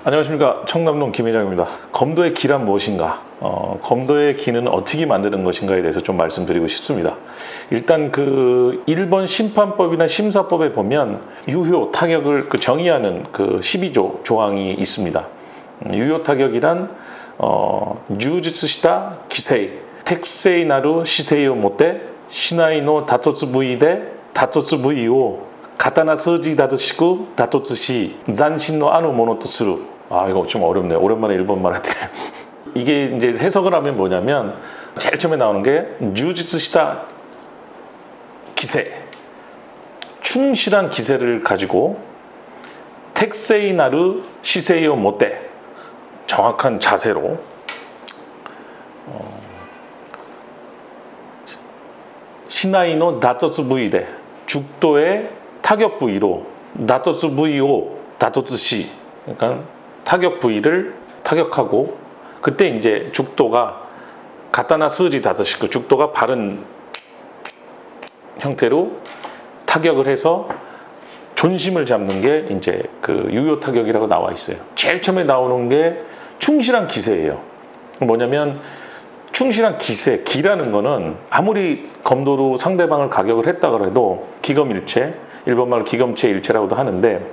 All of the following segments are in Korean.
안녕하십니까, 청남동 김회장입니다. 검도의 기란 무엇인가, 검도의 기는 어떻게 만드는 것인가에 대해서 좀 말씀드리고 싶습니다. 일단 그 일본 심판법이나 심사법에 보면 유효 타격을 정의하는 그 12조 조항이 있습니다. 유효 타격이란 뉴지츠시다 기세이 텍세이 나루 시세이오 모테 시나이노 다토츠 부이데 다토츠 부이오 가타나 서지 다드시고 다토츠시 잔신노 아노 모노 또 스루. 이거 좀 어렵네요. 오랜만에 일본말 할 때. 이게 이제 해석을 하면 뭐냐면 제일 처음에 나오는 게 뉴지츠시다 기세, 충실한 기세를 가지고 텍세이 나루 시세이오 모테, 정확한 자세로 시나이노 다토츠 부이데, 죽도의 타격 부위로 다토츠 부위오 다토츠시, 그러니까 타격 부위를 타격하고, 그때 이제 죽도가 가타나 스지 다드시고, 죽도가 바른 형태로 타격을 해서 존심을 잡는 게 이제 그 유효 타격이라고 나와 있어요. 제일 처음에 나오는 게 충실한 기세예요. 뭐냐면 충실한 기세, 기라는 거는 아무리 검도로 상대방을 가격을 했다 그래도 기검일체, 일본말로 기검체일체라고도 하는데,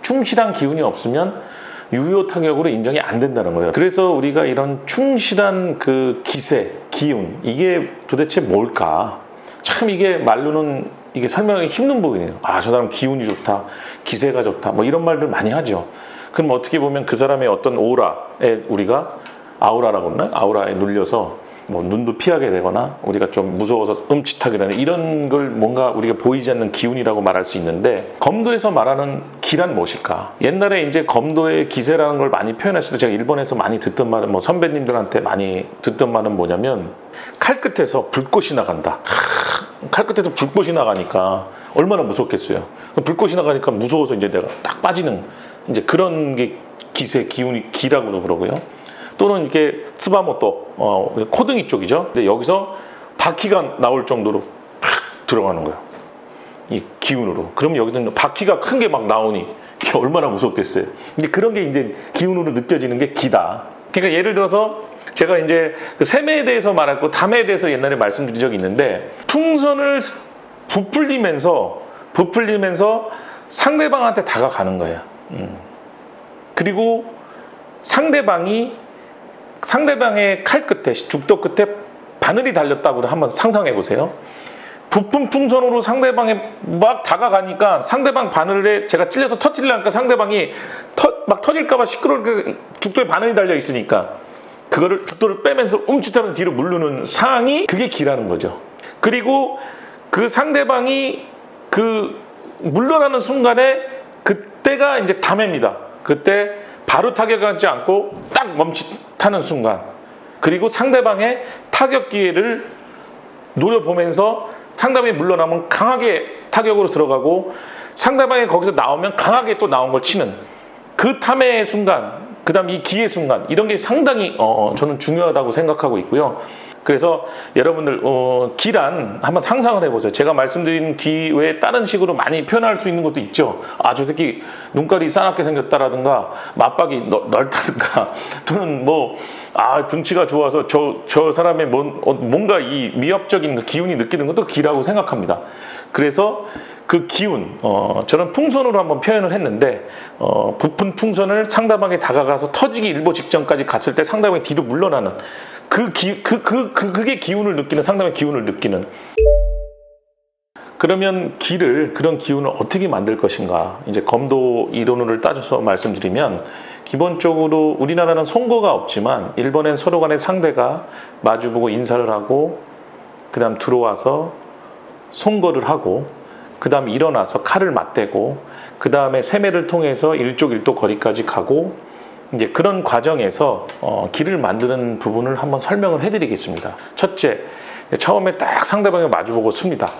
충실한 기운이 없으면 유효 타격으로 인정이 안 된다는 거예요. 그래서 우리가 이런 충실한 그 기세, 기운, 이게 도대체 뭘까? 참 이게 말로는 이게 설명하기 힘든 부분이에요. 저 사람 기운이 좋다, 기세가 좋다, 뭐 이런 말들 많이 하죠. 그럼 어떻게 보면 그 사람의 어떤 오라에 우리가 아우라라고 그러나? 아우라에 눌려서 뭐 눈도 피하게 되거나 우리가 좀 무서워서 음칫하게 되는 이런 걸 뭔가 우리가 보이지 않는 기운이라고 말할 수 있는데, 검도에서 말하는 기란 무엇일까? 옛날에 이제 검도의 기세라는 걸 많이 표현했을 때 제가 일본에서 많이 듣던 말은, 뭐 선배님들한테 많이 듣던 말은 뭐냐면, 칼끝에서 불꽃이 나간다. 칼끝에서 불꽃이 나가니까 얼마나 무섭겠어요. 불꽃이 나가니까 무서워서 이제 내가 딱 빠지는 이제 그런 게 기세, 기운이 기라고도 그러고요. 또는 이렇게 츠바모토, 코등이 쪽이죠. 근데 여기서 바퀴가 나올 정도로 팍 들어가는 거예요. 이 기운으로. 그럼 여기서는 바퀴가 큰 게 막 나오니 이게 얼마나 무섭겠어요. 근데 그런 게 이제 기운으로 느껴지는 게 기다. 그러니까 예를 들어서 제가 이제 그 세매에 대해서 말했고 담에 대해서 옛날에 말씀드린 적이 있는데, 풍선을 부풀리면서 상대방한테 다가가는 거예요. 그리고 상대방의 칼 끝에, 죽도 끝에 바늘이 달렸다고 한번 상상해 보세요. 부푼 풍선으로 상대방에 막 다가가니까 상대방 바늘에 제가 찔려서 터뜨리려니까 상대방이 막 터질까봐 시끄러울, 죽도에 바늘이 달려 있으니까 그거를 죽도를 빼면서 움찔하는 뒤로 물르는 상황이 그게 기라는 거죠. 그리고 그 상대방이 그 물러나는 순간에 그때가 이제 담입니다. 그때 바로 타격하지 않고 딱 멈칫하는 순간, 그리고 상대방의 타격 기회를 노려보면서 상대방이 물러나면 강하게 타격으로 들어가고, 상대방이 거기서 나오면 강하게 또 나온 걸 치는 그 탐의 순간, 그 다음 이 기회 순간, 이런 게 상당히 저는 중요하다고 생각하고 있고요. 그래서 여러분들 기란 한번 상상을 해보세요. 제가 말씀드린 기 외에 다른 식으로 많이 표현할 수 있는 것도 있죠. 저 새끼 눈깔이 싸납게 생겼다라든가 맞박이 넓다든가, 또는 뭐 등치가 좋아서 저 사람의 뭔가 이 위협적인 기운이 느끼는 것도 기라고 생각합니다. 그래서 그 기운, 저는 풍선으로 한번 표현을 했는데, 부푼 풍선을 상대방에 다가가서 터지기 일보 직전까지 갔을 때 상대방이 뒤로 물러나는 그게 기운을 느끼는, 상대방의 기운을 느끼는. 그러면 그런 기운을 어떻게 만들 것인가? 이제 검도 이론을 따져서 말씀드리면, 기본적으로 우리나라는 송거가 없지만 일본엔 서로 간의 상대가 마주보고 인사를 하고, 그 다음 들어와서 송거를 하고, 그 다음 일어나서 칼을 맞대고, 그 다음에 세매를 통해서 일족 거리까지 가고, 이제 그런 과정에서 기를 만드는 부분을 한번 설명을 해드리겠습니다. 첫째, 처음에 딱 상대방을 마주보고 씁니다.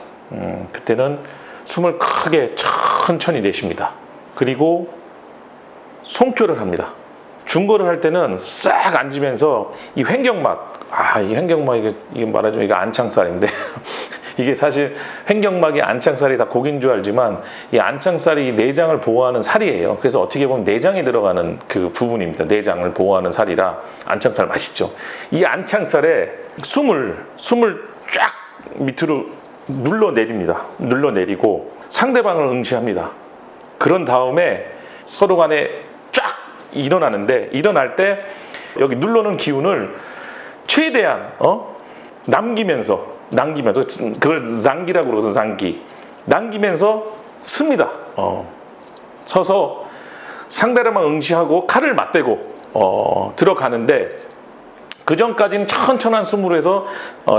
그때는 숨을 크게 천천히 내쉽니다. 그리고 송교를 합니다. 중거를 할 때는 싹 앉으면서 이 횡격막, 이 횡격막, 이게 말하자면 이게 안창살인데 이게 사실 횡격막이 안창살이 다 고기인 줄 알지만 이 안창살이 내장을 보호하는 살이에요. 그래서 어떻게 보면 내장에 들어가는 그 부분입니다. 내장을 보호하는 살이라 안창살 맛있죠. 이 안창살에 숨을 쫙 밑으로 눌러내리고 상대방을 응시합니다. 그런 다음에 서로 간에 쫙 일어나는데, 일어날 때 여기 눌러놓은 기운을 최대한 남기면서 그걸 장기라고 그러죠. 장기 남기면서 씁니다. 서서 상대방을 응시하고 칼을 맞대고 들어가는데, 그 전까지는 천천한 숨으로 해서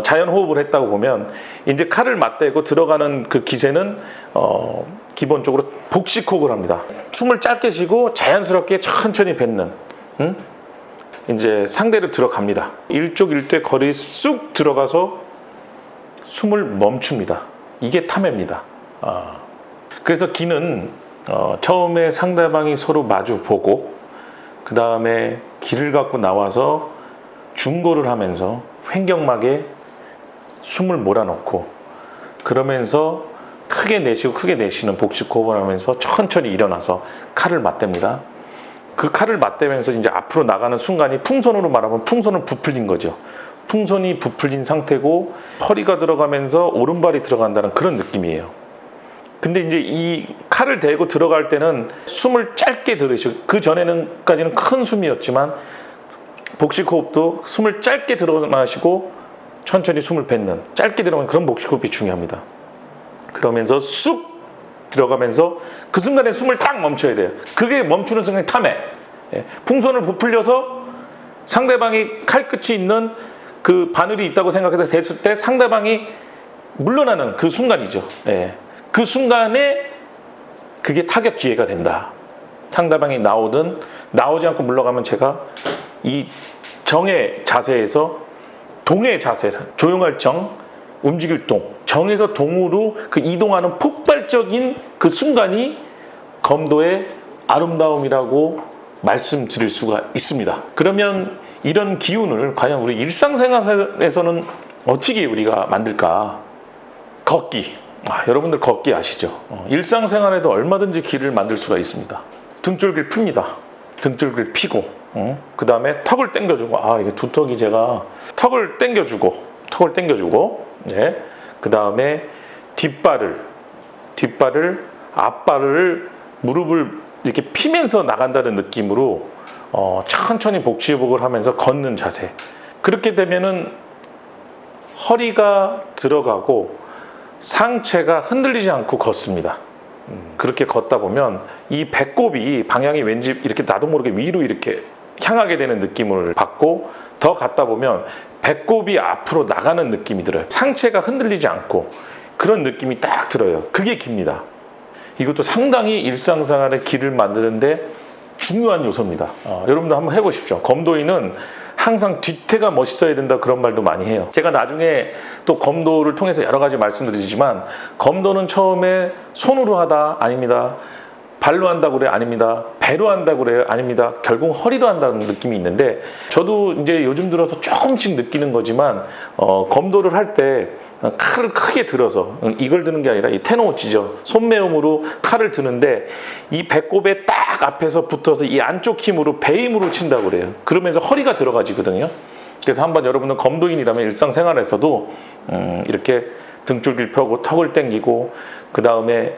자연 호흡을 했다고 보면, 이제 칼을 맞대고 들어가는 그 기세는 기본적으로 복식 호흡을 합니다. 숨을 짧게 쉬고 자연스럽게 천천히 뱉는, 이제 상대를 들어갑니다. 일족일대 거리 쑥 들어가서 숨을 멈춥니다. 이게 탐해입니다. 그래서 기는 처음에 상대방이 서로 마주 보고, 그 다음에 기를 갖고 나와서 중고를 하면서 횡격막에 숨을 몰아넣고, 그러면서 크게 내쉬는 복식 호흡을 하면서 천천히 일어나서 칼을 맞댑니다. 그 칼을 맞대면서 이제 앞으로 나가는 순간이, 풍선으로 말하면 풍선은 부풀린 거죠. 풍선이 부풀린 상태고 허리가 들어가면서 오른발이 들어간다는 그런 느낌이에요. 근데 이제 이 칼을 대고 들어갈 때는 숨을 짧게 들으시고, 그 전에는까지는 큰 숨이었지만 복식 호흡도 숨을 짧게 들어마시고 천천히 숨을 뱉는, 짧게 들어가는 그런 복식 호흡이 중요합니다. 그러면서 쑥 들어가면서 그 순간에 숨을 딱 멈춰야 돼요. 그게 멈추는 순간이 탐해. 풍선을 부풀려서 상대방이 칼끝이 있는 그 바늘이 있다고 생각해서 됐을 때 상대방이 물러나는 그 순간이죠. 그 순간에 그게 타격 기회가 된다. 상대방이 나오든 나오지 않고 물러가면 제가 이 정의 자세에서 동의 자세, 조용할 정, 움직일 동, 정에서 동으로 그 이동하는 폭발적인 그 순간이 검도의 아름다움이라고 말씀드릴 수가 있습니다. 그러면 이런 기운을 과연 우리 일상생활에서는 어떻게 우리가 만들까? 걷기. 여러분들 걷기 아시죠? 일상생활에도 얼마든지 길을 만들 수가 있습니다. 등줄기를 풉니다. 등줄기를 피고, 그 다음에 턱을 당겨주고, 이게 두턱이 제가 턱을 당겨주고, 네. 그 다음에 뒷발을, 앞발을, 무릎을 이렇게 피면서 나간다는 느낌으로 천천히 복식호흡을 하면서 걷는 자세. 그렇게 되면은 허리가 들어가고 상체가 흔들리지 않고 걷습니다. 그렇게 걷다 보면 이 배꼽이 방향이 왠지 이렇게 나도 모르게 위로 이렇게 향하게 되는 느낌을 받고, 더 갔다 보면 배꼽이 앞으로 나가는 느낌이 들어요. 상체가 흔들리지 않고 그런 느낌이 딱 들어요. 그게 깁니다. 이것도 상당히 일상생활의 길을 만드는데 중요한 요소입니다. 여러분도 한번 해보십시오. 검도인은 항상 뒤태가 멋있어야 된다, 그런 말도 많이 해요. 제가 나중에 또 검도를 통해서 여러 가지 말씀드리지만, 검도는 처음에 손으로 하다 아닙니다. 발로 한다고 그래? 아닙니다. 배로 한다고 그래요? 아닙니다. 결국 허리로 한다는 느낌이 있는데, 저도 이제 요즘 들어서 조금씩 느끼는 거지만 검도를 할 때 칼을 크게 들어서, 이걸 드는 게 아니라 이 테노우치죠. 손매음으로 칼을 드는데 이 배꼽에 딱 앞에서 붙어서 이 안쪽 힘으로 배 힘으로 친다고 그래요. 그러면서 허리가 들어가지거든요. 그래서 한번 여러분은 검도인이라면 일상생활에서도 이렇게 등줄기를 펴고 턱을 당기고, 그 다음에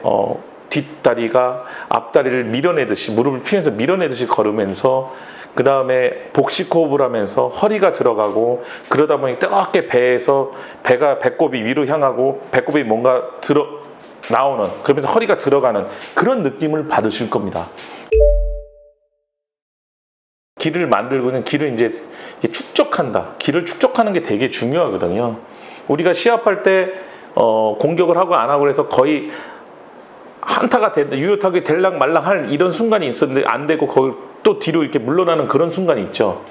뒷다리가 앞다리를 밀어내듯이, 무릎을 피면서 밀어내듯이 걸으면서, 그 다음에 복식 호흡을 하면서 허리가 들어가고, 그러다 보니 뜨겁게 배꼽이 위로 향하고 배꼽이 뭔가 나오는, 그러면서 허리가 들어가는 그런 느낌을 받으실 겁니다. 기를 만들고는 기를 이제 축적한다. 기를 축적하는 게 되게 중요하거든요. 우리가 시합할 때 공격을 하고 안 하고 그래서 거의 한타가 된다, 유효타격이 될랑 말랑 할 이런 순간이 있었는데 안 되고 거기 또 뒤로 이렇게 물러나는 그런 순간이 있죠.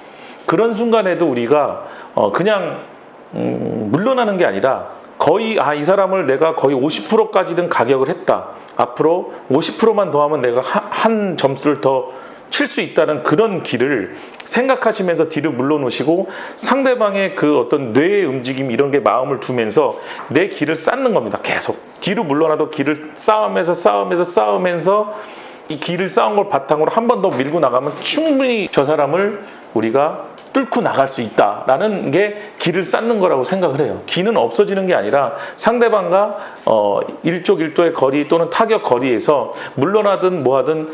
그런 순간에도 우리가 그냥 물러나는 게 아니라 거의 이 사람을 내가 거의 50%까지는 가격을 했다. 앞으로 50%만 더 하면 내가 한 점수를 더 칠 수 있다는 그런 길을 생각하시면서 뒤로 물러놓으시고 상대방의 그 어떤 뇌의 움직임 이런 게 마음을 두면서 내 길을 쌓는 겁니다. 계속 뒤로 물러나도 길을 쌓으면서 이 길을 쌓은 걸 바탕으로 한 번 더 밀고 나가면 충분히 저 사람을 우리가 뚫고 나갈 수 있다라는 게 길을 쌓는 거라고 생각을 해요. 길은 없어지는 게 아니라 상대방과 일족일도의 거리 또는 타격 거리에서 물러나든 뭐하든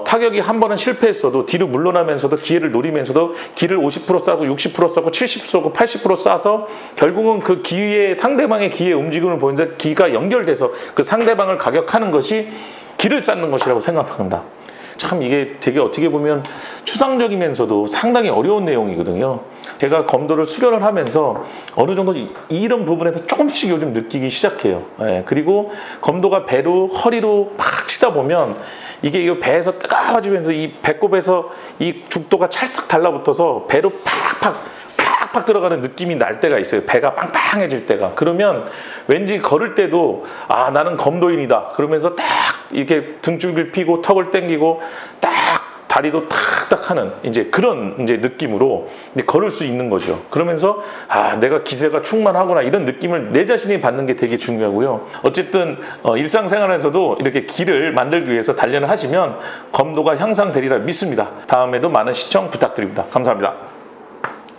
타격이 한 번은 실패했어도 뒤로 물러나면서도 기회를 노리면서도 길을 50% 쌓고 60% 쌓고 70% 쌓고 80% 쌓아서 결국은 그 기회 상대방의 기회 움직임을 보면서 기가 연결돼서 그 상대방을 가격하는 것이 길을 쌓는 것이라고 생각합니다. 참 이게 되게 어떻게 보면 추상적이면서도 상당히 어려운 내용이거든요. 제가 검도를 수련을 하면서 어느 정도 이런 부분에서 조금씩 요즘 느끼기 시작해요. 예, 그리고 검도가 배로 허리로 막 치다 보면 이게 배에서 뜨거워지면서 이 배꼽에서 이 죽도가 찰싹 달라붙어서 배로 팍팍 들어가는 느낌이 날 때가 있어요. 배가 빵빵해질 때가. 그러면 왠지 걸을 때도 아 나는 검도인이다 그러면서 딱 이렇게 등줄기를 피고 턱을 당기고 딱 다리도 탁탁 하는 이제 그런 이제 느낌으로 이제 걸을 수 있는 거죠. 그러면서 아 내가 기세가 충만하구나 이런 느낌을 내 자신이 받는 게 되게 중요하고요. 어쨌든 일상생활에서도 이렇게 길을 만들기 위해서 단련을 하시면 검도가 향상되리라 믿습니다. 다음에도 많은 시청 부탁드립니다. 감사합니다.